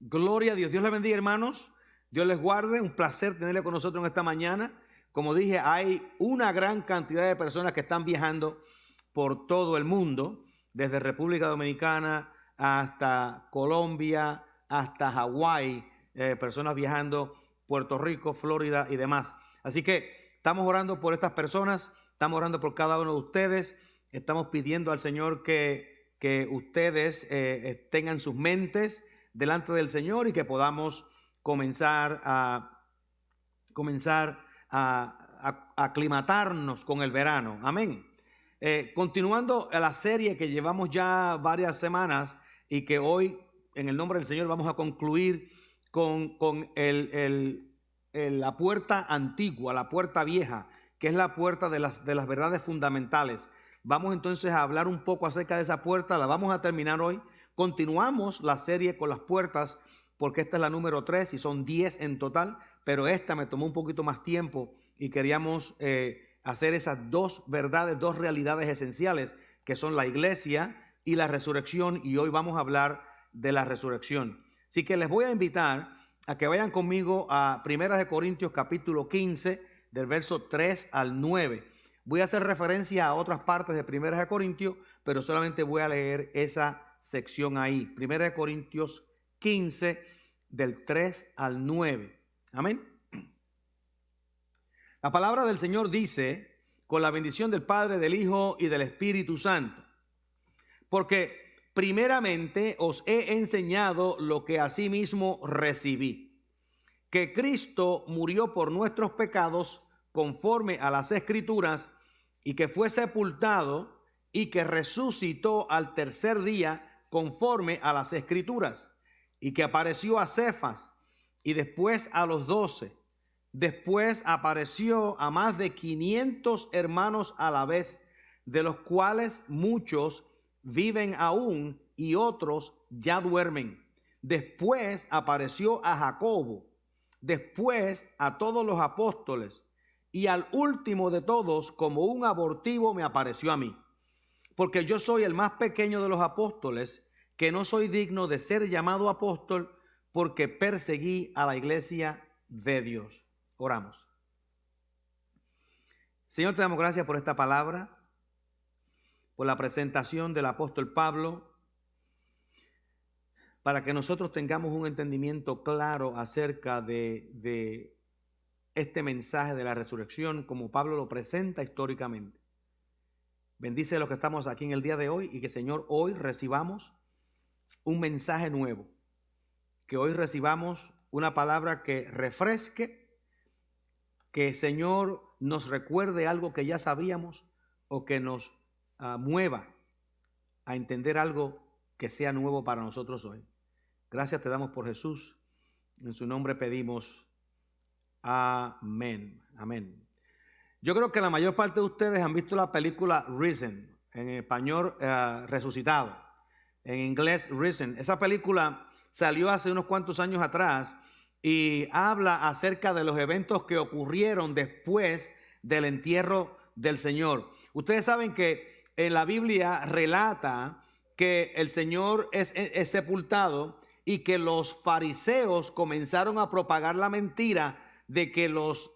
Gloria a Dios. Dios les bendiga, hermanos. Dios les guarde. Un placer tenerle con nosotros en esta mañana. Como dije, hay una gran cantidad de personas que están viajando por todo el mundo, desde República Dominicana hasta Colombia, hasta Hawái, personas viajando Puerto Rico, Florida y demás. Así que estamos orando por estas personas, estamos orando por cada uno de ustedes, estamos pidiendo al Señor que ustedes tengan sus mentes delante del Señor y que podamos comenzar a aclimatarnos con el verano. Amén. Continuando la serie que llevamos ya varias semanas y que hoy, en el nombre del Señor, vamos a concluir con la puerta antigua, la puerta vieja, que es la puerta de las verdades fundamentales. Vamos entonces a hablar un poco acerca de esa puerta, la vamos a terminar hoy. Continuamos la serie con las puertas, porque esta es la número 3 y son 10 en total, pero esta me tomó un poquito más tiempo y queríamos hacer esas dos verdades, dos realidades esenciales, que son la iglesia y la resurrección, y hoy vamos a hablar de la resurrección. Así que les voy a invitar a que vayan conmigo a 1 Corintios capítulo 15, del verso 3 al 9. Voy a hacer referencia a otras partes de 1 Corintios, pero solamente voy a leer esa sección ahí. 1 Corintios 15, del 3 al 9. Amén. La palabra del Señor dice, con la bendición del Padre, del Hijo y del Espíritu Santo. Porque primeramente os he enseñado lo que asimismo recibí, que Cristo murió por nuestros pecados conforme a las Escrituras, y que fue sepultado y que resucitó al tercer día conforme a las Escrituras, y que apareció a Cefas y después a los 12. Después apareció a más de 500 hermanos a la vez, de los cuales muchos viven aún y otros ya duermen. Después apareció a Jacobo, después a todos los apóstoles, y al último de todos, como un abortivo, me apareció a mí. Porque yo soy el más pequeño de los apóstoles, que no soy digno de ser llamado apóstol, porque perseguí a la iglesia de Dios. Oramos. Señor, te damos gracias por esta palabra, por la presentación del apóstol Pablo, para que nosotros tengamos un entendimiento claro acerca de este mensaje de la resurrección, como Pablo lo presenta históricamente. Bendice a los que estamos aquí en el día de hoy, y que, Señor, hoy recibamos un mensaje nuevo, que hoy recibamos una palabra que refresque, que, Señor, nos recuerde algo que ya sabíamos, o que nos mueva a entender algo que sea nuevo para nosotros hoy. Gracias te damos por Jesús, en su nombre pedimos. Amén. Amén. Yo creo que la mayor parte de ustedes han visto la película Risen, en español resucitado, en inglés Risen. Esa película salió hace unos cuantos años atrás y habla acerca de los eventos que ocurrieron después del entierro del Señor. Ustedes saben que en la Biblia relata que el Señor es sepultado y que los fariseos comenzaron a propagar la mentira de que los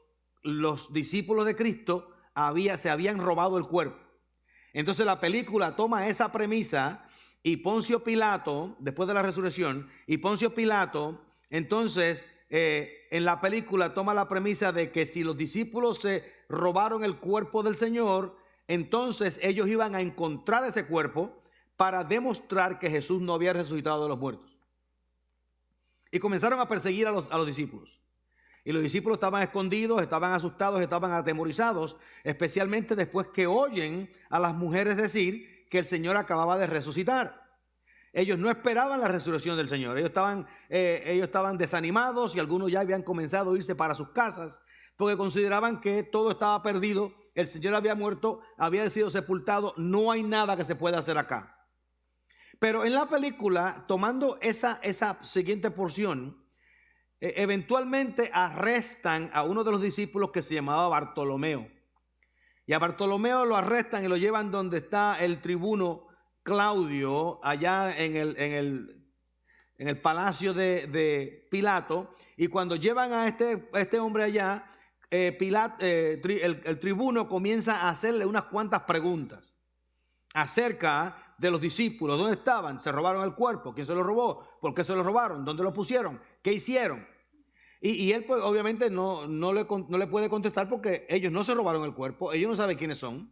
discípulos de Cristo se habían robado el cuerpo. Entonces la película toma esa premisa, y Poncio Pilato, después de la resurrección, y Poncio Pilato, entonces en la película toma la premisa de que si los discípulos se robaron el cuerpo del Señor, entonces ellos iban a encontrar ese cuerpo para demostrar que Jesús no había resucitado de los muertos. Y comenzaron a perseguir a los discípulos. Y los discípulos estaban escondidos, estaban asustados, estaban atemorizados, especialmente después que oyen a las mujeres decir que el Señor acababa de resucitar. Ellos no esperaban la resurrección del Señor. Ellos estaban desanimados, y algunos ya habían comenzado a irse para sus casas, porque consideraban que todo estaba perdido. El Señor había muerto, había sido sepultado, no hay nada que se pueda hacer acá. Pero en la película, tomando esa siguiente porción, eventualmente arrestan a uno de los discípulos que se llamaba Bartolomeo. Y a Bartolomeo lo arrestan y lo llevan donde está el tribuno Claudio, allá en en el palacio de Pilato, y cuando llevan a este hombre allá, el tribuno comienza a hacerle unas cuantas preguntas acerca de los discípulos. ¿Dónde estaban? ¿Se robaron el cuerpo? ¿Quién se lo robó? ¿Por qué se lo robaron? ¿Dónde lo pusieron? ¿Qué hicieron? Y él pues obviamente no le puede contestar porque ellos no se robaron el cuerpo, ellos no saben quiénes son.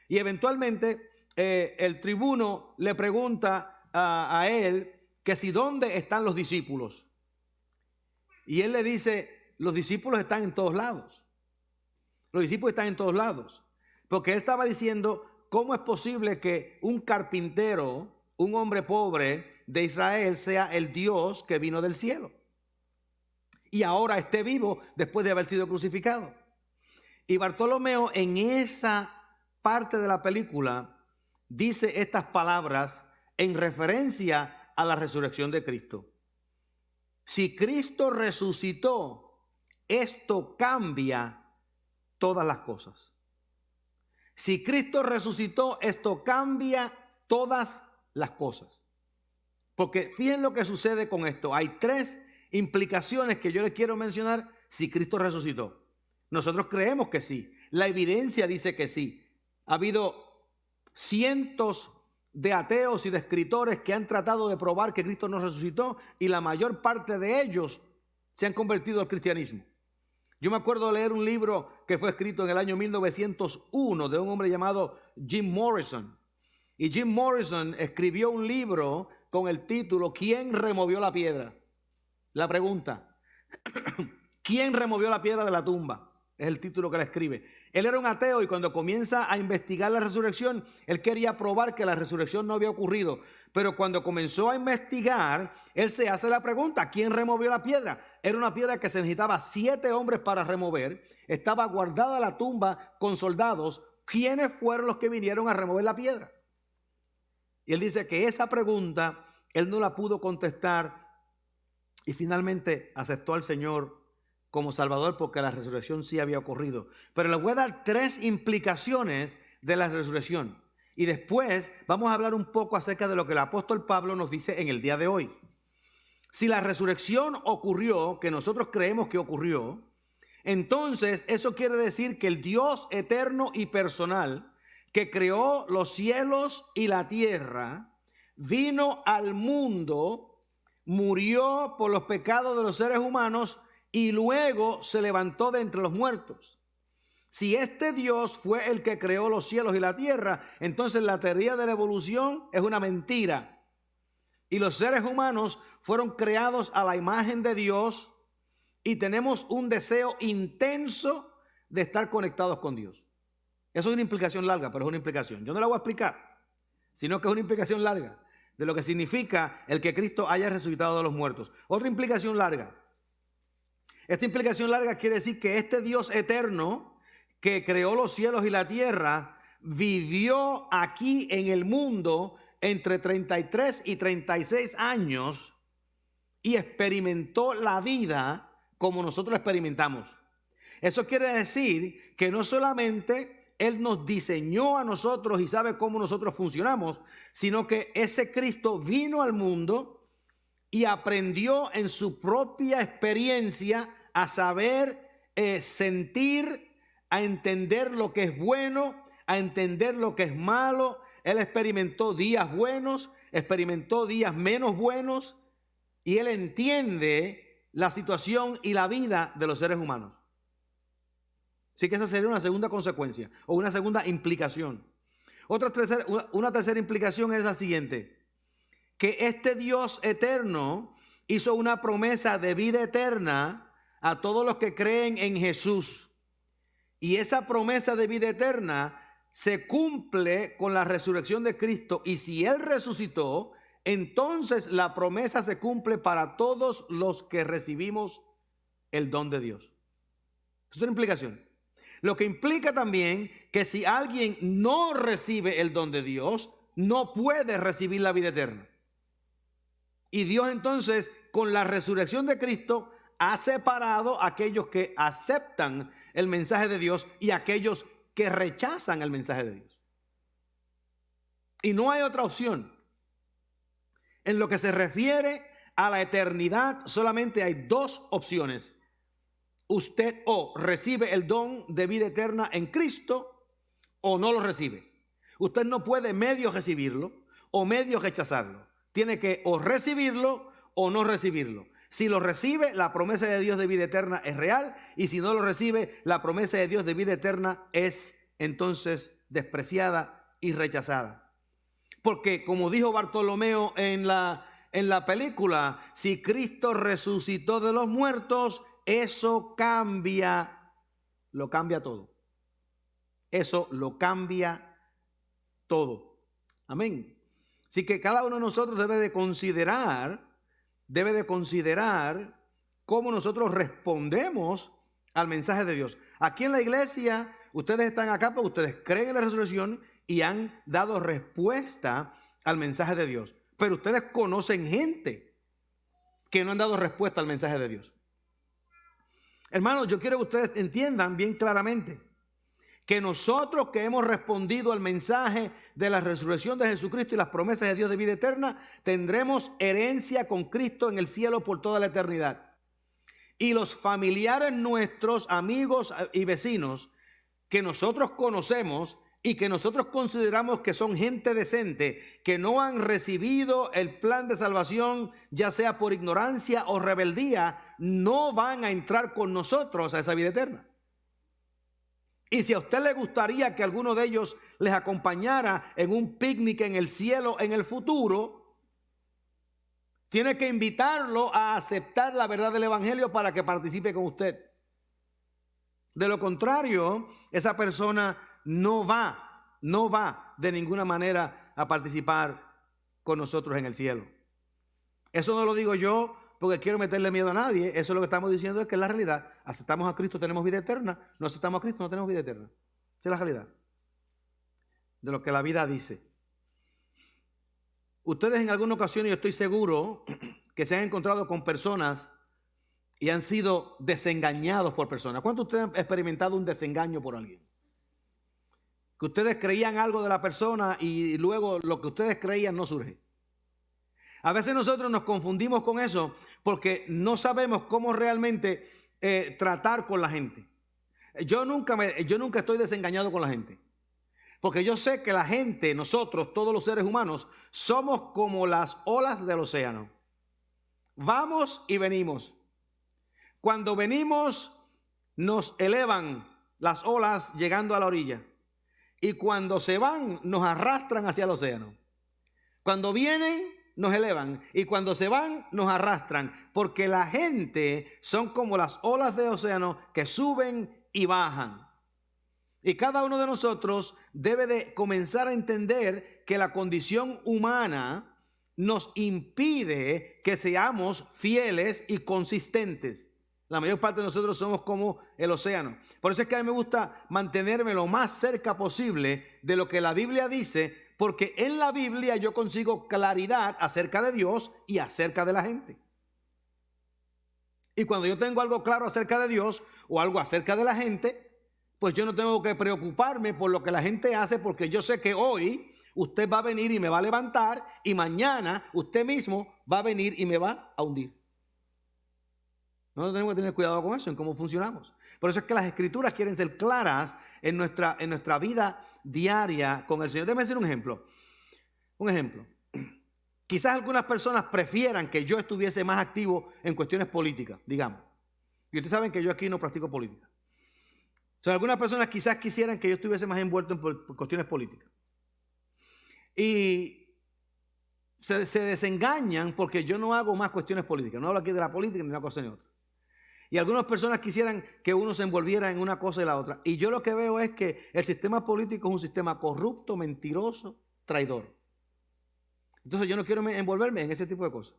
Y eventualmente el tribuno le pregunta a él que si dónde están los discípulos. Y él le dice, los discípulos están en todos lados. Los discípulos están en todos lados. Porque él estaba diciendo, ¿cómo es posible que un carpintero, un hombre pobre de Israel, sea el Dios que vino del cielo y ahora esté vivo después de haber sido crucificado? Y Bartolomeo en esa parte de la película dice estas palabras en referencia a la resurrección de Cristo. Si Cristo resucitó, esto cambia todas las cosas. Si Cristo resucitó, esto cambia todas las cosas. Porque fíjense lo que sucede con esto. Hay tres implicaciones que yo les quiero mencionar si Cristo resucitó. Nosotros creemos que sí. La evidencia dice que sí. Ha habido cientos de ateos y de escritores que han tratado de probar que Cristo no resucitó y la mayor parte de ellos se han convertido al cristianismo. Yo me acuerdo de leer un libro que fue escrito en el año 1901 de un hombre llamado Jim Morrison. Y Jim Morrison escribió un libro con el título ¿Quién removió la piedra? La pregunta, ¿quién removió la piedra de la tumba? Es el título que la escribe. Él era un ateo y cuando comienza a investigar la resurrección, él quería probar que la resurrección no había ocurrido. Pero cuando comenzó a investigar, él se hace la pregunta, ¿quién removió la piedra? Era una piedra que se necesitaba 7 hombres para remover. Estaba guardada la tumba con soldados. ¿Quiénes fueron los que vinieron a remover la piedra? Y él dice que esa pregunta él no la pudo contestar y finalmente aceptó al Señor como Salvador porque la resurrección sí había ocurrido. Pero les voy a dar 3 implicaciones de la resurrección. Y después vamos a hablar un poco acerca de lo que el apóstol Pablo nos dice en el día de hoy. Si la resurrección ocurrió, que nosotros creemos que ocurrió, entonces eso quiere decir que el Dios eterno y personal que creó los cielos y la tierra, vino al mundo, murió por los pecados de los seres humanos y luego se levantó de entre los muertos. Si este Dios fue el que creó los cielos y la tierra, entonces la teoría de la evolución es una mentira. Y los seres humanos fueron creados a la imagen de Dios y tenemos un deseo intenso de estar conectados con Dios. Eso es una implicación larga, pero es una implicación. Yo no la voy a explicar, sino que es una implicación larga de lo que significa el que Cristo haya resucitado de los muertos. Otra implicación larga. Esta implicación larga quiere decir que este Dios eterno que creó los cielos y la tierra vivió aquí en el mundo entre 33 y 36 años y experimentó la vida como nosotros experimentamos. Eso quiere decir que no solamente Él nos diseñó a nosotros y sabe cómo nosotros funcionamos, sino que ese Cristo vino al mundo y aprendió en su propia experiencia a saber sentir, a entender lo que es bueno, a entender lo que es malo. Él experimentó días buenos, experimentó días menos buenos y Él entiende la situación y la vida de los seres humanos. Así que esa sería una segunda consecuencia o una segunda implicación. Una tercera implicación es la siguiente: que este Dios eterno hizo una promesa de vida eterna a todos los que creen en Jesús. Y esa promesa de vida eterna se cumple con la resurrección de Cristo. Y si Él resucitó, entonces la promesa se cumple para todos los que recibimos el don de Dios. Es una implicación. Lo que implica también que si alguien no recibe el don de Dios, no puede recibir la vida eterna. Y Dios entonces, con la resurrección de Cristo, ha separado a aquellos que aceptan el mensaje de Dios y a aquellos que rechazan el mensaje de Dios. Y no hay otra opción. En lo que se refiere a la eternidad solamente hay dos opciones. Usted o recibe el don de vida eterna en Cristo o no lo recibe. Usted no puede medio recibirlo o medio rechazarlo. Tiene que o recibirlo o no recibirlo. Si lo recibe, la promesa de Dios de vida eterna es real, y si no lo recibe, la promesa de Dios de vida eterna es entonces despreciada y rechazada. Porque como dijo Bartolomeo en la película, si Cristo resucitó de los muertos, eso lo cambia todo. Eso lo cambia todo. Amén. Así que cada uno de nosotros debe de considerar cómo nosotros respondemos al mensaje de Dios. Aquí en la iglesia, ustedes están acá porque ustedes creen en la resurrección y han dado respuesta al mensaje de Dios. Pero ustedes conocen gente que no han dado respuesta al mensaje de Dios. Hermanos, yo quiero que ustedes entiendan bien claramente que nosotros que hemos respondido al mensaje de la resurrección de Jesucristo y las promesas de Dios de vida eterna, tendremos herencia con Cristo en el cielo por toda la eternidad. Y los familiares nuestros, amigos y vecinos que nosotros conocemos y que nosotros consideramos que son gente decente, que no han recibido el plan de salvación, ya sea por ignorancia o rebeldía, no van a entrar con nosotros a esa vida eterna. Y si a usted le gustaría que alguno de ellos les acompañara en un picnic en el cielo en el futuro, tiene que invitarlo a aceptar la verdad del evangelio para que participe con usted. De lo contrario, esa persona no va de ninguna manera a participar con nosotros en el cielo. Eso no lo digo yo porque quiero meterle miedo a nadie. Eso es lo que estamos diciendo, es que es la realidad. Aceptamos a Cristo, tenemos vida eterna. No aceptamos a Cristo, no tenemos vida eterna. Esa es la realidad de lo que la vida dice. Ustedes en alguna ocasión, yo estoy seguro que se han encontrado con personas y han sido desengañados por personas. ¿Cuántos de ustedes han experimentado un desengaño por alguien? Que ustedes creían algo de la persona y luego lo que ustedes creían no surge. A veces nosotros nos confundimos con eso porque no sabemos cómo realmente tratar con la gente. Yo nunca estoy desengañado con la gente. Porque yo sé que la gente, nosotros, todos los seres humanos, somos como las olas del océano. Vamos y venimos. Cuando venimos, nos elevan las olas llegando a la orilla. Y cuando se van, nos arrastran hacia el océano. Cuando vienen, nos elevan, y cuando se van nos arrastran, porque la gente son como las olas del océano que suben y bajan. Y cada uno de nosotros debe de comenzar a entender que la condición humana nos impide que seamos fieles y consistentes. La mayor parte de nosotros somos como el océano. Por eso es que a mí me gusta mantenerme lo más cerca posible de lo que la Biblia dice, porque en la Biblia yo consigo claridad acerca de Dios y acerca de la gente. Y cuando yo tengo algo claro acerca de Dios o algo acerca de la gente, pues yo no tengo que preocuparme por lo que la gente hace, porque yo sé que hoy usted va a venir y me va a levantar, y mañana usted mismo va a venir y me va a hundir. Nosotros tenemos que tener cuidado con eso, en cómo funcionamos. Por eso es que las escrituras quieren ser claras en nuestra vida diaria con el Señor. Déjame decir un ejemplo. Quizás algunas personas prefieran que yo estuviese más activo en cuestiones políticas, digamos. Y ustedes saben que yo aquí no practico política. O sea, algunas personas quizás quisieran que yo estuviese más envuelto en cuestiones políticas. Y se desengañan porque yo no hago más cuestiones políticas. No hablo aquí de la política ni una cosa ni otra. Y algunas personas quisieran que uno se envolviera en una cosa y la otra. Y yo lo que veo es que el sistema político es un sistema corrupto, mentiroso, traidor. Entonces yo no quiero envolverme en ese tipo de cosas.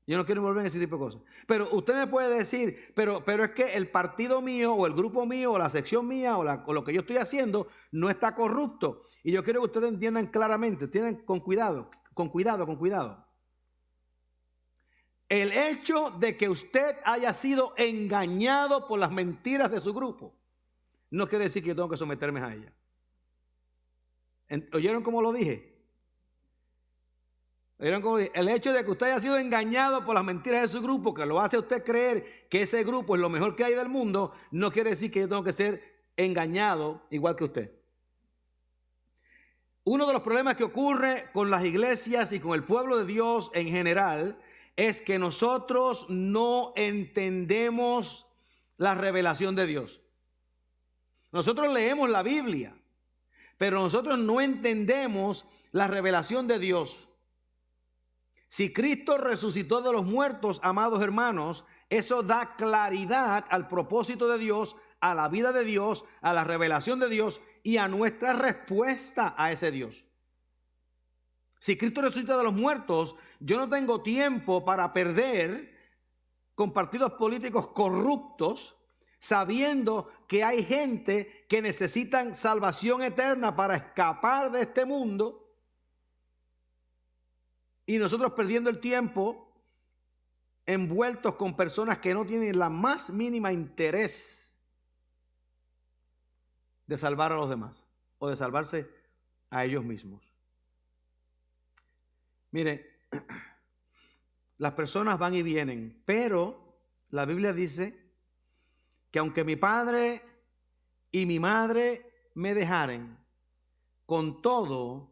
Yo no quiero envolverme en ese tipo de cosas. Pero usted me puede decir, pero es que el partido mío o el grupo mío o la sección mía o lo que yo estoy haciendo no está corrupto. Y yo quiero que ustedes entiendan claramente, entiendan con cuidado. El hecho de que usted haya sido engañado por las mentiras de su grupo no quiere decir que yo tengo que someterme a ella. ¿Oyeron cómo lo dije? ¿Vieron cómo dice? El hecho de que usted haya sido engañado por las mentiras de su grupo, que lo hace a usted creer que ese grupo es lo mejor que hay del mundo, no quiere decir que yo tengo que ser engañado igual que usted. Uno de los problemas que ocurre con las iglesias y con el pueblo de Dios en general es que nosotros no entendemos la revelación de Dios. Nosotros leemos la Biblia, pero nosotros no entendemos la revelación de Dios. Si Cristo resucitó de los muertos, amados hermanos, eso da claridad al propósito de Dios, a la vida de Dios, a la revelación de Dios y a nuestra respuesta a ese Dios. Si Cristo resucita de los muertos, yo no tengo tiempo para perder con partidos políticos corruptos, sabiendo que hay gente que necesitan salvación eterna para escapar de este mundo, y nosotros perdiendo el tiempo envueltos con personas que no tienen la más mínima interés de salvar a los demás o de salvarse a ellos mismos. Mire, las personas van y vienen, pero la Biblia dice que aunque mi padre y mi madre me dejaren, con todo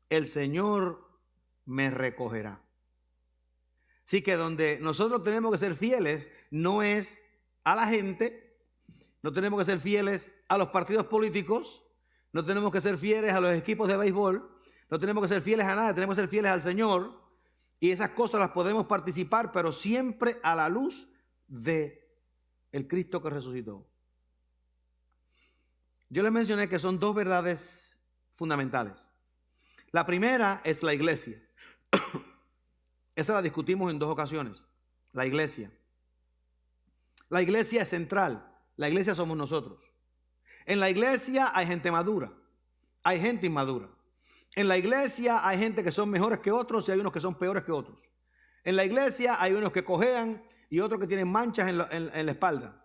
el Señor me recogerá. Así que donde nosotros tenemos que ser fieles no es a la gente, no tenemos que ser fieles a los partidos políticos, no tenemos que ser fieles a los equipos de béisbol, no tenemos que ser fieles a nada, tenemos que ser fieles al Señor, y esas cosas las podemos participar, pero siempre a la luz de el Cristo que resucitó. Yo les mencioné que son dos verdades fundamentales. La primera es la iglesia. Esa la discutimos en dos ocasiones. La iglesia. La iglesia es central. La iglesia somos nosotros. En la iglesia hay gente madura. Hay gente inmadura. En la iglesia hay gente que son mejores que otros y hay unos que son peores que otros. En la iglesia hay unos que cojean y otros que tienen manchas en la espalda.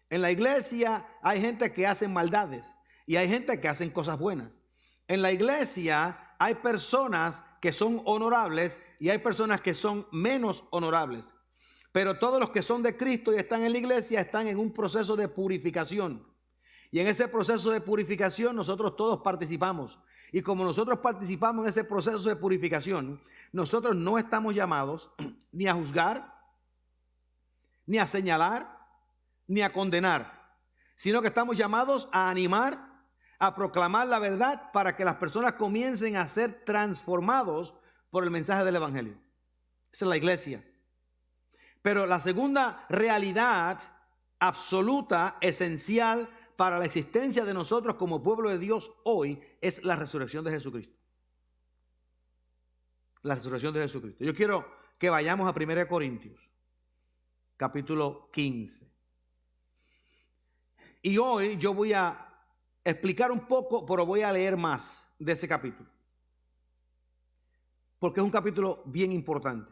En la iglesia hay gente que hacen maldades y hay gente que hacen cosas buenas. En la iglesia hay personas que son honorables y hay personas que son menos honorables. Pero todos los que son de Cristo y están en la iglesia están en un proceso de purificación. Y en ese proceso de purificación nosotros todos participamos. Y como nosotros participamos en ese proceso de purificación, nosotros no estamos llamados ni a juzgar, ni a señalar, ni a condenar, sino que estamos llamados a animar, a proclamar la verdad para que las personas comiencen a ser transformados por el mensaje del evangelio. Esa es la iglesia. Pero la segunda realidad absoluta, esencial para la existencia de nosotros como pueblo de Dios hoy es la resurrección de Jesucristo. La resurrección de Jesucristo. Yo quiero que vayamos a 1 Corintios, capítulo 15. Y hoy yo voy a explicar un poco, pero voy a leer más de ese capítulo. Porque es un capítulo bien importante.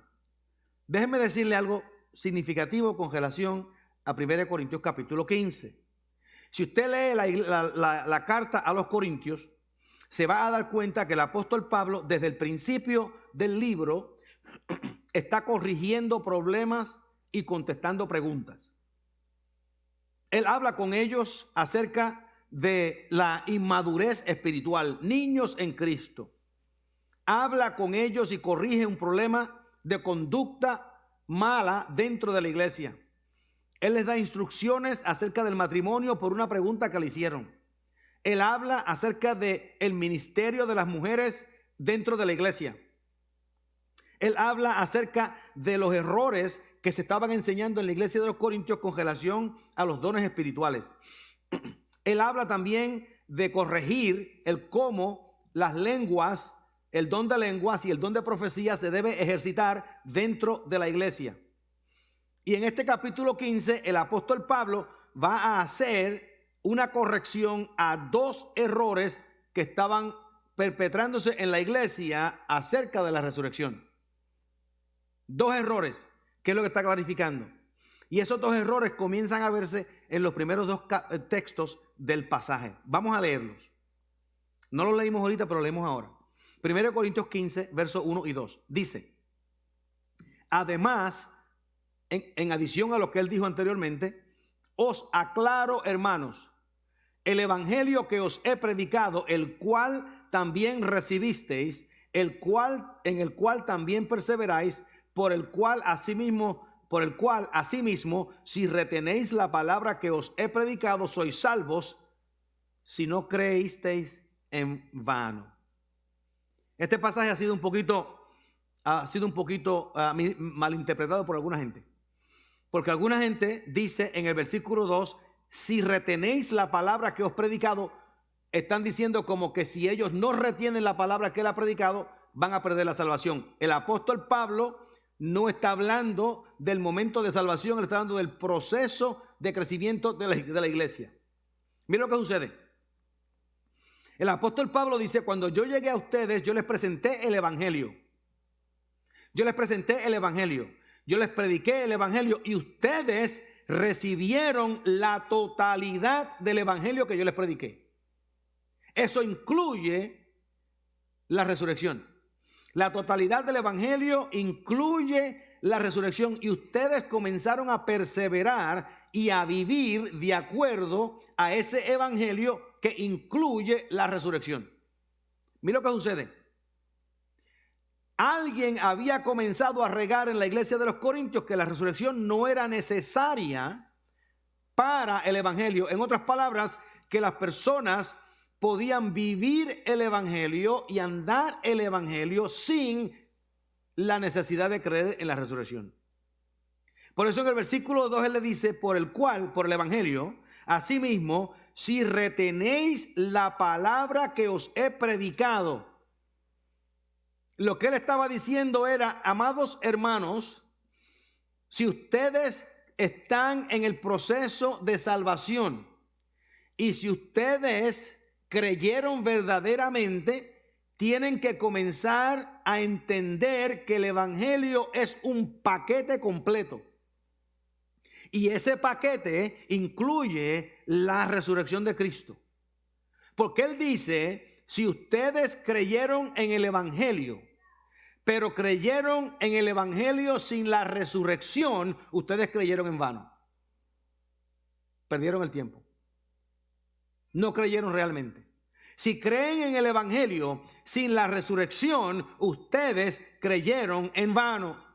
Déjenme decirle algo significativo con relación a 1 Corintios capítulo 15. Si usted lee la carta a los Corintios, se va a dar cuenta que el apóstol Pablo, desde el principio del libro, está corrigiendo problemas y contestando preguntas. Él habla con ellos acerca de la inmadurez espiritual, niños en Cristo. Habla con ellos y corrige un problema de conducta mala dentro de la iglesia. Él les da instrucciones acerca del matrimonio por una pregunta que le hicieron. Él habla acerca del ministerio de las mujeres dentro de la iglesia. Él habla acerca de los errores que se estaban enseñando en la iglesia de los Corintios con relación a los dones espirituales. Él habla también de corregir el cómo las lenguas, el don de lenguas y el don de profecía se debe ejercitar dentro de la iglesia. Y en este capítulo 15, el apóstol Pablo va a hacer una corrección a dos errores que estaban perpetrándose en la iglesia acerca de la resurrección. Dos errores, que es lo que está clarificando. Y esos dos errores comienzan a verse en los primeros dos textos del pasaje. Vamos a leerlos. No los leímos ahorita, pero lo leemos ahora. 1 Corintios 15, versos 1 y 2. Dice, además, en adición a lo que él dijo anteriormente, os aclaro, hermanos, el evangelio que os he predicado, el cual también recibisteis, en el cual también perseveráis, por el cual asimismo, si retenéis la palabra que os he predicado, sois salvos, si no creísteis en vano. Este pasaje ha sido un poquito malinterpretado por alguna gente. Porque alguna gente dice en el versículo 2, si retenéis la palabra que os he predicado, están diciendo como que si ellos no retienen la palabra que él ha predicado, van a perder la salvación. El apóstol Pablo no está hablando del momento de salvación, él está hablando del proceso de crecimiento de la iglesia. Miren lo que sucede. El apóstol Pablo dice, cuando yo llegué a ustedes, yo les presenté el evangelio. Yo les presenté el evangelio. Yo les prediqué el evangelio y ustedes recibieron la totalidad del evangelio que yo les prediqué. Eso incluye la resurrección. La totalidad del evangelio incluye la resurrección y ustedes comenzaron a perseverar y a vivir de acuerdo a ese evangelio que incluye la resurrección. Mira lo que sucede. Alguien había comenzado a regar en la iglesia de los Corintios que la resurrección no era necesaria para el evangelio. En otras palabras, que las personas podían vivir el evangelio y andar el evangelio sin la necesidad de creer en la resurrección. Por eso en el versículo 2 él le dice, por el evangelio, asimismo, si retenéis la palabra que os he predicado. Lo que él estaba diciendo era, amados hermanos, si ustedes están en el proceso de salvación y si ustedes creyeron verdaderamente, tienen que comenzar a entender que el evangelio es un paquete completo. Y ese paquete incluye la resurrección de Cristo. Porque él dice, si ustedes creyeron en el evangelio, pero creyeron en el evangelio sin la resurrección, ustedes creyeron en vano. Perdieron el tiempo. No creyeron realmente. Si creen en el evangelio sin la resurrección, ustedes creyeron en vano.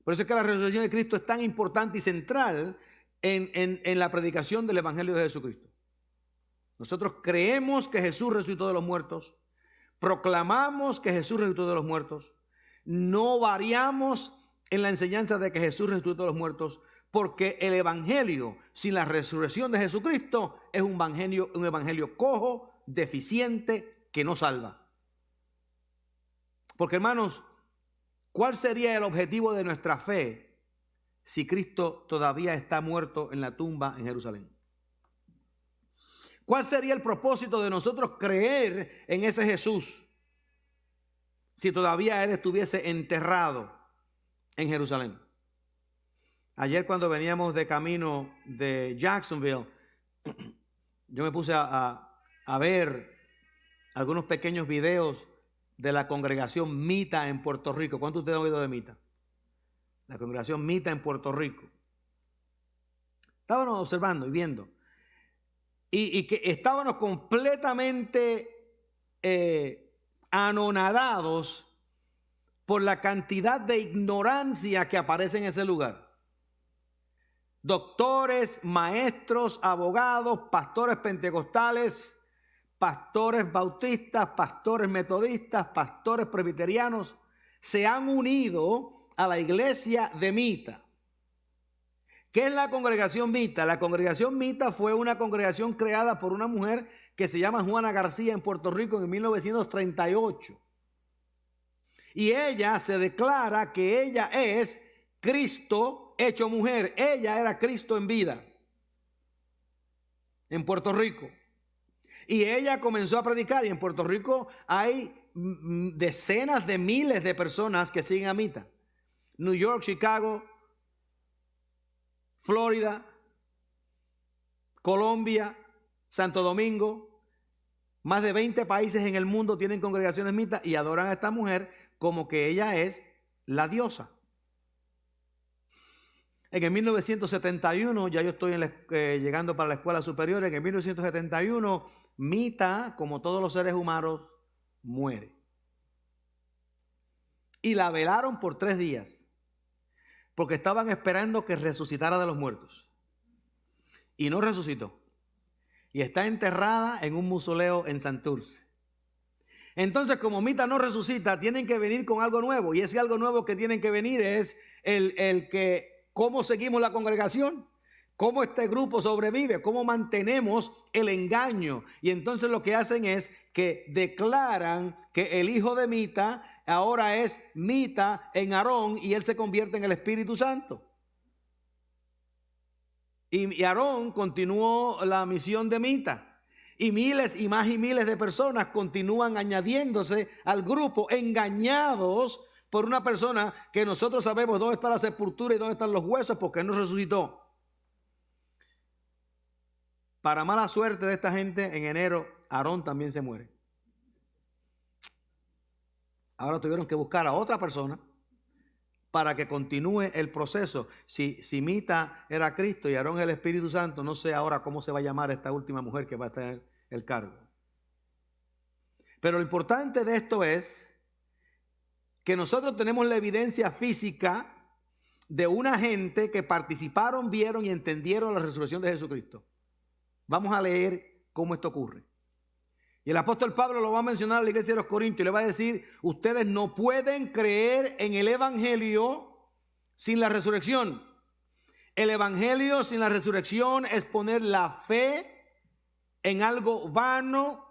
Por eso es que la resurrección de Cristo es tan importante y central en la predicación del evangelio de Jesucristo. Nosotros creemos que Jesús resucitó de los muertos. Proclamamos que Jesús resucitó de los muertos. No variamos en la enseñanza de que Jesús resucitó de los muertos, porque el evangelio sin la resurrección de Jesucristo es un evangelio cojo, deficiente, que no salva. Porque hermanos, ¿cuál sería el objetivo de nuestra fe si Cristo todavía está muerto en la tumba en Jerusalén? ¿Cuál sería el propósito de nosotros creer en ese Jesús si todavía Él estuviese enterrado en Jerusalén? Ayer cuando veníamos de camino de Jacksonville, yo me puse a ver algunos pequeños videos de la congregación Mita en Puerto Rico. ¿Cuántos de ustedes han oído de Mita? La congregación Mita en Puerto Rico. Estábamos observando y viendo. Y que estábamos completamente anonadados por la cantidad de ignorancia que aparece en ese lugar. Doctores, maestros, abogados, pastores pentecostales, pastores bautistas, pastores metodistas, pastores presbiterianos se han unido a la iglesia de Mita. ¿Qué es la congregación Mita? La congregación Mita fue una congregación creada por una mujer que se llama Juana García en Puerto Rico en 1938. Y ella se declara que ella es Cristo hecho mujer. Ella era Cristo en vida en Puerto Rico. Y ella comenzó a predicar, y en Puerto Rico hay decenas de miles de personas que siguen a Mita. New York, Chicago, Florida, Colombia, Santo Domingo, Más de 20 países en el mundo tienen congregaciones mitas y adoran a esta mujer como que ella es la diosa. En el 1971, ya yo estoy llegando para la escuela superior, en el 1971, Mita, como todos los seres humanos, muere. Y la velaron por 3 días, porque estaban esperando que resucitara de los muertos. Y no resucitó. Y está enterrada en un mausoleo en Santurce. Entonces, como Mita no resucita, tienen que venir con algo nuevo. Y ese algo nuevo que tienen que venir es el que cómo seguimos la congregación, cómo este grupo sobrevive, cómo mantenemos el engaño. Y entonces lo que hacen es que declaran que el hijo de Mita ahora es Mita en Aarón y él se convierte en el Espíritu Santo. Y Aarón continuó la misión de Mita. Y miles y miles de personas continúan añadiéndose al grupo, engañados por una persona que nosotros sabemos dónde está la sepultura y dónde están los huesos, porque él no resucitó. Para mala suerte de esta gente, en enero Aarón también se muere. Ahora tuvieron que buscar a otra persona para que continúe el proceso. Si Mita era Cristo y Aarón el Espíritu Santo, no sé ahora cómo se va a llamar esta última mujer que va a tener el cargo. Pero lo importante de esto es que nosotros tenemos la evidencia física de una gente que participaron, vieron y entendieron la resurrección de Jesucristo. Vamos a leer cómo esto ocurre. Y el apóstol Pablo lo va a mencionar a la iglesia de los Corintios y le va a decir: ustedes no pueden creer en el evangelio sin la resurrección. El evangelio sin la resurrección es poner la fe en algo vano,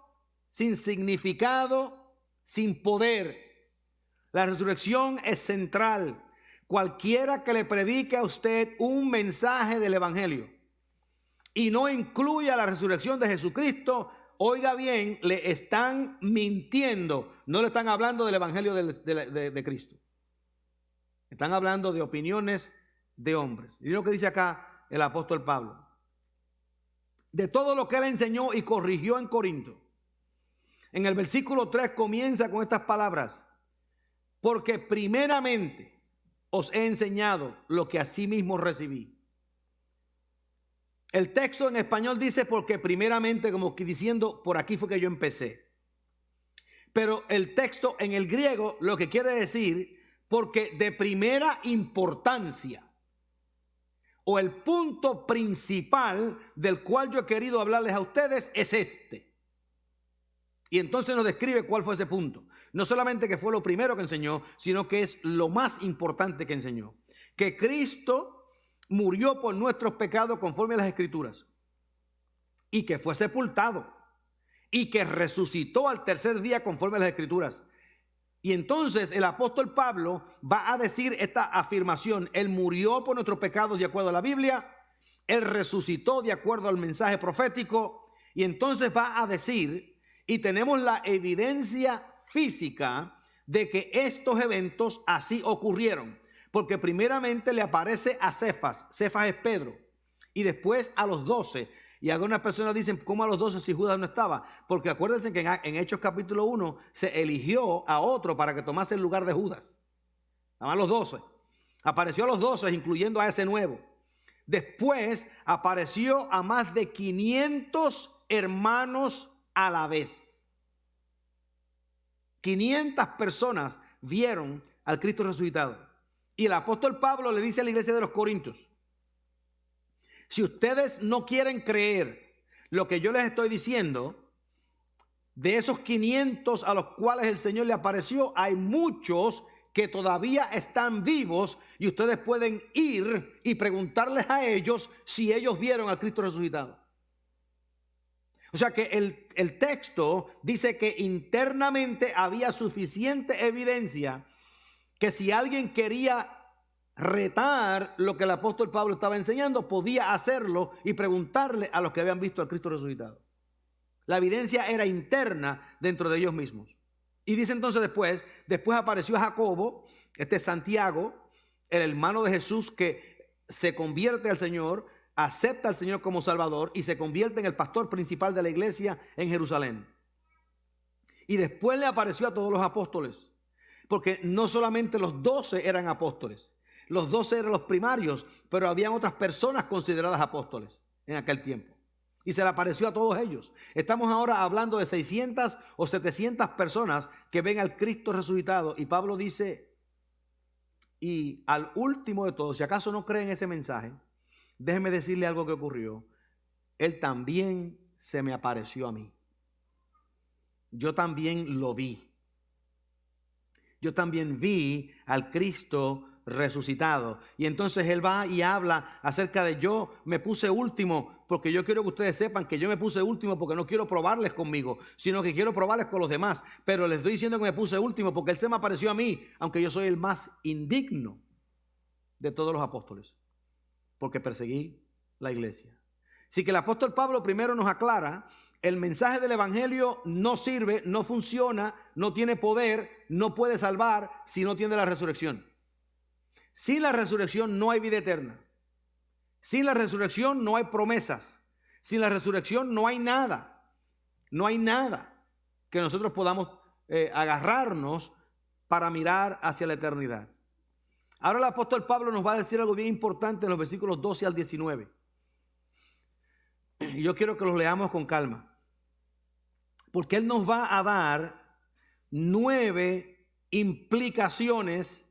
sin significado, sin poder. La resurrección es central. Cualquiera que le predique a usted un mensaje del evangelio y no incluya la resurrección de Jesucristo, oiga bien, le están mintiendo. No le están hablando del evangelio de Cristo. Están hablando de opiniones de hombres. Y lo que dice acá el apóstol Pablo: de todo lo que él enseñó y corrigió en Corinto. En el versículo 3 comienza con estas palabras: porque primeramente os he enseñado lo que asimismo recibí. El texto en español dice porque primeramente, como que diciendo por aquí fue que yo empecé. Pero el texto en el griego lo que quiere decir porque de primera importancia, o el punto principal del cual yo he querido hablarles a ustedes es este. Y entonces nos describe cuál fue ese punto. No solamente que fue lo primero que enseñó, sino que es lo más importante que enseñó. Que Cristo murió por nuestros pecados conforme a las Escrituras, y que fue sepultado, y que resucitó al tercer día conforme a las Escrituras. Y entonces el apóstol Pablo va a decir esta afirmación: él murió por nuestros pecados de acuerdo a la Biblia, él resucitó de acuerdo al mensaje profético, y entonces va a decir, y tenemos la evidencia física de que estos eventos así ocurrieron. Porque primeramente le aparece a Cefas. Cefas es Pedro. Y después a los 12. Y algunas personas dicen: ¿cómo a los 12 si Judas no estaba? Porque acuérdense que en Hechos capítulo 1 se eligió a otro para que tomase el lugar de Judas. Estaban los 12. Apareció a los 12, incluyendo a ese nuevo. Después apareció a más de 500 hermanos a la vez. 500 personas vieron al Cristo resucitado. Y el apóstol Pablo le dice a la iglesia de los Corintios: si ustedes no quieren creer lo que yo les estoy diciendo, de esos 500 a los cuales el Señor le apareció, hay muchos que todavía están vivos y ustedes pueden ir y preguntarles a ellos si ellos vieron al Cristo resucitado. O sea que el texto dice que internamente había suficiente evidencia que si alguien quería retar lo que el apóstol Pablo estaba enseñando, podía hacerlo y preguntarle a los que habían visto al Cristo resucitado. La evidencia era interna dentro de ellos mismos. Y dice entonces después apareció Jacobo, Santiago, el hermano de Jesús, que se convierte al Señor, acepta al Señor como Salvador y se convierte en el pastor principal de la iglesia en Jerusalén. Y después le apareció a todos los apóstoles. Porque no solamente los 12 eran apóstoles. Los 12 eran los primarios, pero habían otras personas consideradas apóstoles en aquel tiempo. Y se le apareció a todos ellos. Estamos ahora hablando de 600 o 700 personas que ven al Cristo resucitado. Y Pablo dice, y al último de todos, si acaso no creen ese mensaje, déjenme decirle algo que ocurrió. Él también se me apareció a mí. Yo también lo vi. Yo también vi al Cristo resucitado. Y entonces él va y habla acerca de yo me puse último, porque yo quiero que ustedes sepan que yo me puse último porque no quiero probarles conmigo, sino que quiero probarles con los demás. Pero les estoy diciendo que me puse último porque él se me apareció a mí, aunque yo soy el más indigno de todos los apóstoles, porque perseguí la iglesia. Así que el apóstol Pablo primero nos aclara: el mensaje del evangelio no sirve, no funciona, no tiene poder, no puede salvar si no tiene la resurrección. Sin la resurrección no hay vida eterna. Sin la resurrección no hay promesas. Sin la resurrección no hay nada. No hay nada que nosotros podamos agarrarnos para mirar hacia la eternidad. Ahora el apóstol Pablo nos va a decir algo bien importante en los versículos 12 al 19. Y yo quiero que los leamos con calma, porque él nos va a dar 9 implicaciones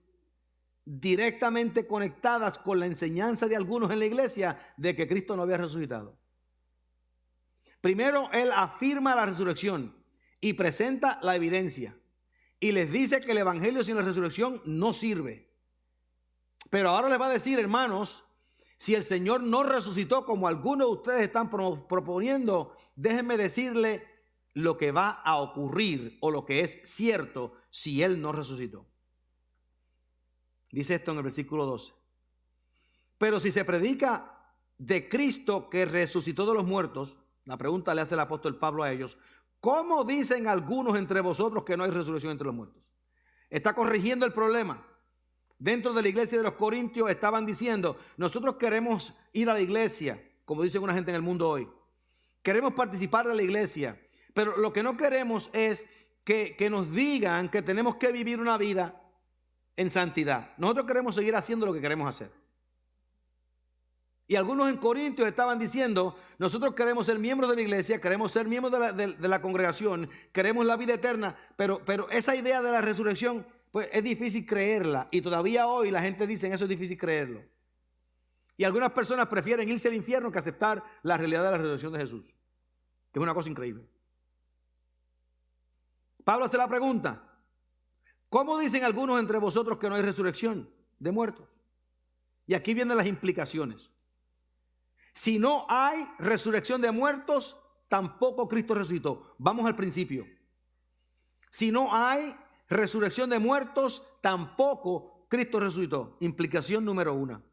directamente conectadas con la enseñanza de algunos en la iglesia de que Cristo no había resucitado. Primero, él afirma la resurrección y presenta la evidencia. Y les dice que el evangelio sin la resurrección no sirve. Pero ahora les va a decir, hermanos, si el Señor no resucitó como algunos de ustedes están proponiendo, déjenme decirle lo que va a ocurrir o lo que es cierto si Él no resucitó. Dice esto en el versículo 12. Pero si se predica de Cristo que resucitó de los muertos, la pregunta le hace el apóstol Pablo a ellos: ¿cómo dicen algunos entre vosotros que no hay resurrección entre los muertos? Está corrigiendo el problema. Dentro de la iglesia de los Corintios estaban diciendo: nosotros queremos ir a la iglesia, como dicen una gente en el mundo hoy. Queremos participar de la iglesia, pero lo que no queremos es que nos digan que tenemos que vivir una vida en santidad. Nosotros queremos seguir haciendo lo que queremos hacer. Y algunos en Corintios estaban diciendo: nosotros queremos ser miembros de la iglesia, queremos ser miembros de la congregación, queremos la vida eterna, pero esa idea de la resurrección, pues es difícil creerla. Y todavía hoy la gente dice: eso es difícil creerlo. Y algunas personas prefieren irse al infierno que aceptar la realidad de la resurrección de Jesús, que es una cosa increíble. Pablo hace la pregunta: ¿cómo dicen algunos entre vosotros que no hay resurrección de muertos? Y aquí vienen las implicaciones. Si no hay resurrección de muertos, tampoco Cristo resucitó. Vamos al principio. Si no hay resurrección de muertos, tampoco Cristo resucitó. Implicación número 1.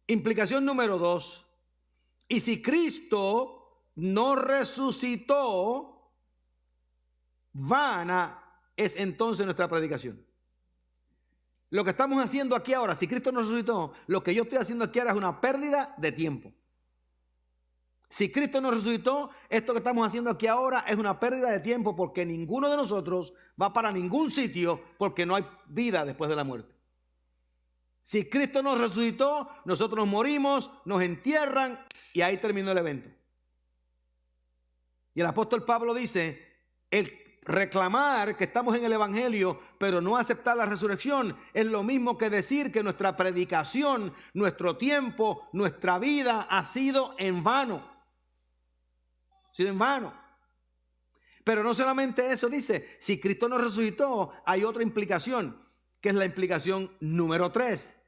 Implicación número 2. Y si Cristo no resucitó, vana es entonces nuestra predicación. Lo que estamos haciendo aquí ahora, si Cristo no resucitó, lo que yo estoy haciendo aquí ahora es una pérdida de tiempo. Si Cristo no resucitó, esto que estamos haciendo aquí ahora es una pérdida de tiempo, porque ninguno de nosotros va para ningún sitio, porque no hay vida después de la muerte. Si Cristo no resucitó, nosotros nos morimos, nos entierran y ahí terminó el evento. Y el apóstol Pablo dice: el reclamar que estamos en el evangelio pero no aceptar la resurrección es lo mismo que decir que nuestra predicación, nuestro tiempo, nuestra vida ha sido en vano. Ha sido en vano. Pero no solamente eso, dice: si Cristo no resucitó, hay otra implicación, que es la implicación número 3.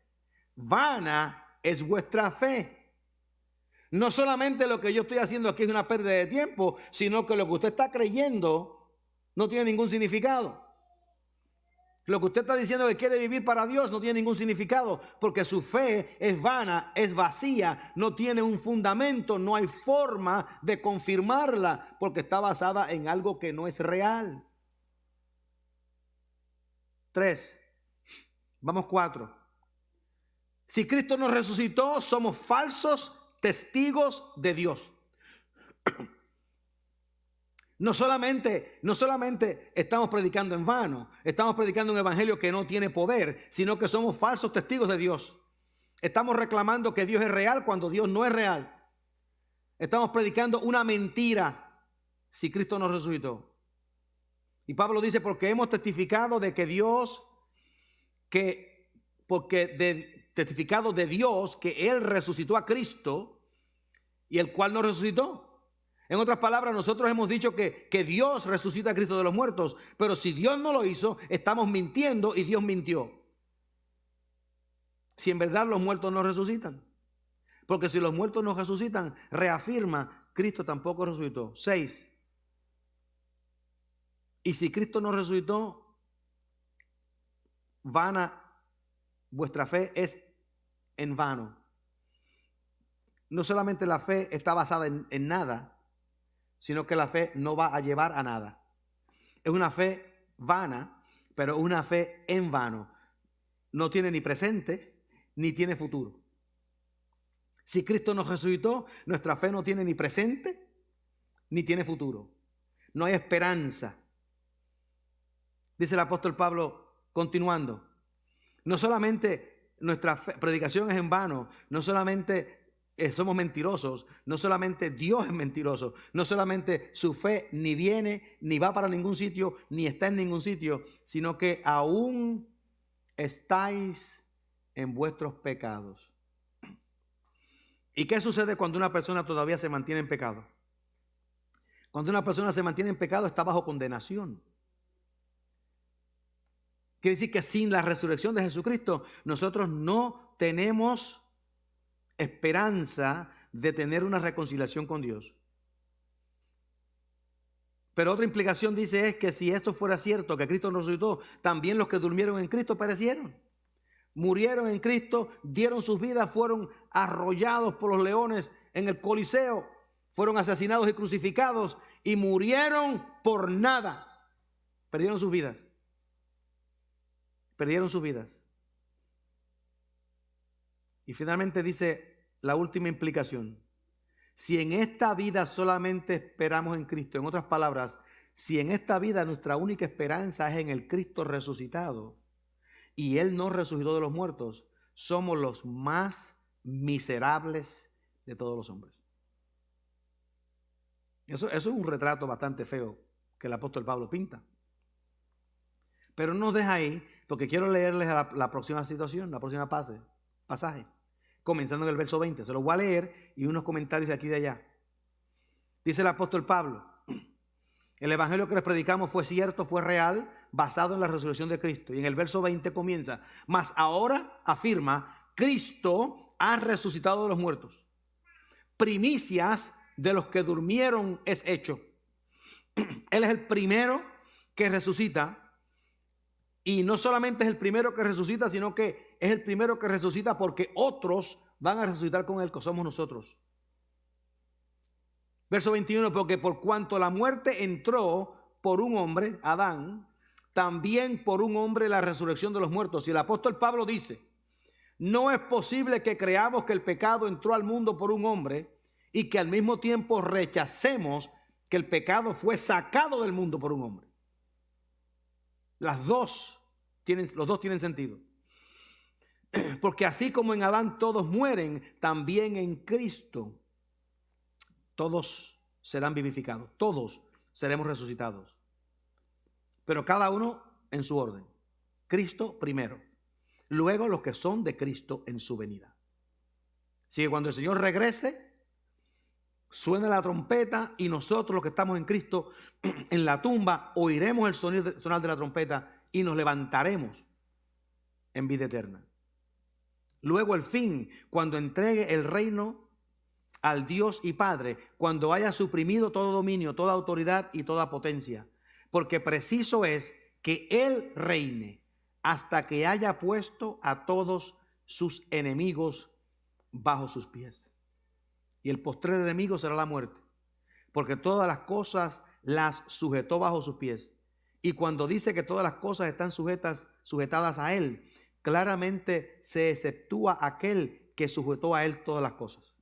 Vana es vuestra fe. No solamente lo que yo estoy haciendo aquí es una pérdida de tiempo, sino que lo que usted está creyendo no tiene ningún significado. Lo que usted está diciendo que quiere vivir para Dios no tiene ningún significado, porque su fe es vana, es vacía, no tiene un fundamento, no hay forma de confirmarla, porque está basada en algo que no es real. 3. Vamos 4. Si Cristo nos resucitó, somos falsos testigos de Dios. No solamente estamos predicando en vano, estamos predicando un evangelio que no tiene poder, sino que somos falsos testigos de Dios. Estamos reclamando que Dios es real cuando Dios no es real. Estamos predicando una mentira si Cristo no resucitó. Y Pablo dice, porque hemos testificado de que testificado de Dios que Él resucitó a Cristo y el cual no resucitó. En otras palabras, nosotros hemos dicho que Dios resucita a Cristo de los muertos, pero si Dios no lo hizo, estamos mintiendo y Dios mintió. Si en verdad los muertos no resucitan. Porque si los muertos no resucitan, reafirma, Cristo tampoco resucitó. 6. Y si Cristo no resucitó, vana vuestra fe es en vano. No solamente la fe está basada en nada, sino que la fe no va a llevar a nada. Es una fe vana, pero una fe en vano. No tiene ni presente, ni tiene futuro. Si Cristo nos resucitó, nuestra fe no tiene ni presente, ni tiene futuro. No hay esperanza. Dice el apóstol Pablo, continuando, no solamente nuestra predicación es en vano, no solamente somos mentirosos, no solamente Dios es mentiroso, no solamente su fe ni viene, ni va para ningún sitio, ni está en ningún sitio, sino que aún estáis en vuestros pecados. ¿Y qué sucede cuando una persona todavía se mantiene en pecado? Cuando una persona se mantiene en pecado está bajo condenación. Quiere decir que sin la resurrección de Jesucristo nosotros no tenemos esperanza de tener una reconciliación con Dios. Pero otra implicación dice es que si esto fuera cierto, que Cristo nos resucitó, también los que durmieron en Cristo perecieron. Murieron en Cristo, dieron sus vidas, fueron arrollados por los leones en el Coliseo, fueron asesinados y crucificados y murieron por nada. Perdieron sus vidas. Perdieron sus vidas. Y finalmente dice la última implicación. Si en esta vida solamente esperamos en Cristo, en otras palabras, si en esta vida nuestra única esperanza es en el Cristo resucitado y Él no resucitó de los muertos, somos los más miserables de todos los hombres. Eso es un retrato bastante feo que el apóstol Pablo pinta. Pero no nos deja ahí, porque quiero leerles la próxima situación, la próxima pasaje, comenzando en el verso 20. Se lo voy a leer y unos comentarios de aquí y de allá. Dice el apóstol Pablo, el evangelio que les predicamos fue cierto, fue real, basado en la resurrección de Cristo. Y en el verso 20 comienza, mas ahora afirma, Cristo ha resucitado de los muertos. Primicias de los que durmieron es hecho. Él es el primero que resucita. Y no solamente es el primero que resucita, sino que es el primero que resucita porque otros van a resucitar con él, que somos nosotros. Verso 21, porque por cuanto la muerte entró por un hombre, Adán, también por un hombre la resurrección de los muertos. Y el apóstol Pablo dice, no es posible que creamos que el pecado entró al mundo por un hombre y que al mismo tiempo rechacemos que el pecado fue sacado del mundo por un hombre. Los dos tienen sentido. Porque así como en Adán todos mueren, también en Cristo todos serán vivificados. Todos seremos resucitados. Pero cada uno en su orden. Cristo primero. Luego los que son de Cristo en su venida. Así que cuando el Señor regrese, suena la trompeta y nosotros los que estamos en Cristo en la tumba oiremos el sonar de la trompeta y nos levantaremos en vida eterna. Luego el fin, cuando entregue el reino al Dios y Padre, cuando haya suprimido todo dominio, toda autoridad y toda potencia, porque preciso es que Él reine hasta que haya puesto a todos sus enemigos bajo sus pies. Y el postrer enemigo será la muerte, porque todas las cosas las sujetó bajo sus pies. Y cuando dice que todas las cosas están sujetadas a Él, claramente se exceptúa aquel que sujetó a Él todas las cosas.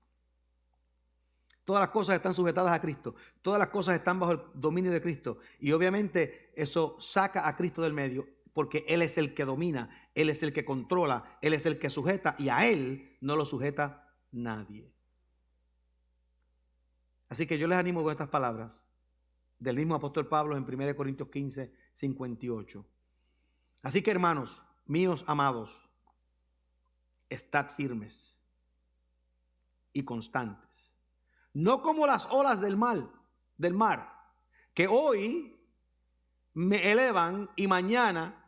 Todas las cosas están sujetadas a Cristo. Todas las cosas están bajo el dominio de Cristo. Y obviamente eso saca a Cristo del medio porque Él es el que domina, Él es el que controla, Él es el que sujeta y a Él no lo sujeta nadie. Así que yo les animo con estas palabras del mismo apóstol Pablo en 1 Corintios 15, 58. Así que hermanos míos amados, estad firmes y constantes. No como las olas del mar, que hoy me elevan y mañana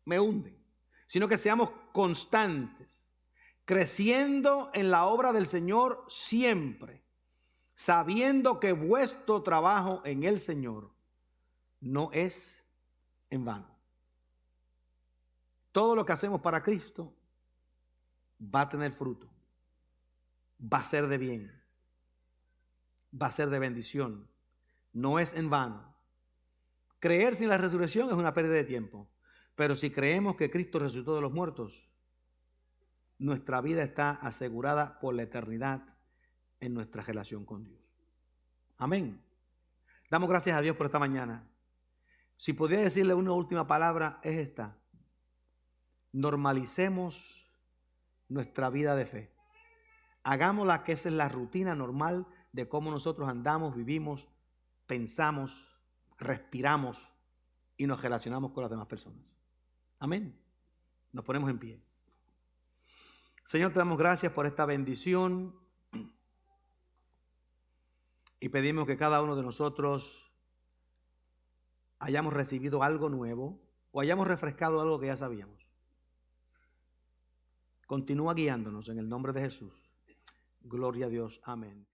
me hunden, sino que seamos constantes, creciendo en la obra del Señor siempre, sabiendo que vuestro trabajo en el Señor no es en vano. Todo lo que hacemos para Cristo va a tener fruto, va a ser de bien, va a ser de bendición, no es en vano. Creer sin la resurrección es una pérdida de tiempo, pero si creemos que Cristo resucitó de los muertos, nuestra vida está asegurada por la eternidad en nuestra relación con Dios. Amén. Damos gracias a Dios por esta mañana. Si pudiera decirle una última palabra, es esta: normalicemos nuestra vida de fe. Hagámosla, que esa es la rutina normal de cómo nosotros andamos, vivimos, pensamos, respiramos y nos relacionamos con las demás personas. Amén. Nos ponemos en pie. Señor, te damos gracias por esta bendición y pedimos que cada uno de nosotros hayamos recibido algo nuevo o hayamos refrescado algo que ya sabíamos. Continúa guiándonos en el nombre de Jesús. Gloria a Dios. Amén.